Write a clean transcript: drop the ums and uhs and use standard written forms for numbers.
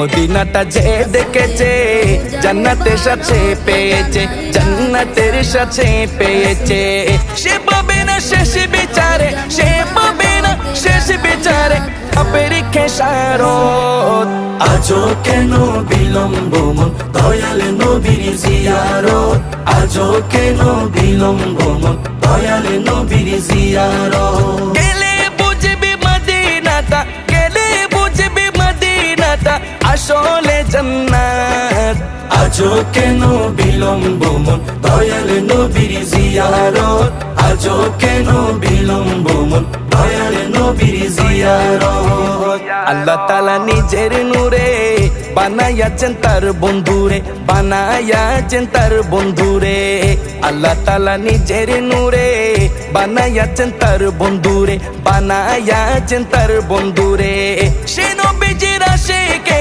মদিনাটা যে দেখেছে জান্নাতের সাথে পেয়েছে, জান্নাতের সাথে পেয়েছে। সে পাবে না শেষ বিচারে, সে পাবে না শেষ বিচারে পাপের খেসারত। আজও কেন বিলম্ব মন দয়াল নবীর জিয়ারত, আজও কেন বিলম্ব মন দয়াল নবীর জিয়ারত। গেলে বুঝবি মদিনাটা, গেলে বুঝবি মদিনাটা আসলে জান্নাত। আজও কেন বিলম্ব মন দয়াল নবীর জিয়ারত, আজও কেন বিলম্ব মন দয়াল নবীর জিয়ারত। আল্লাহ তাআলা নিজের নূরে বানায়াছেন তার বন্ধুরে, বানায়াছেন তার বন্ধুরে। আল্লাহ তাআলা নিজের নূরে বানায়াছেন তার বন্ধুরে, বানায়াছেন তার বন্ধুরে। সে নবীজির আশিকেরা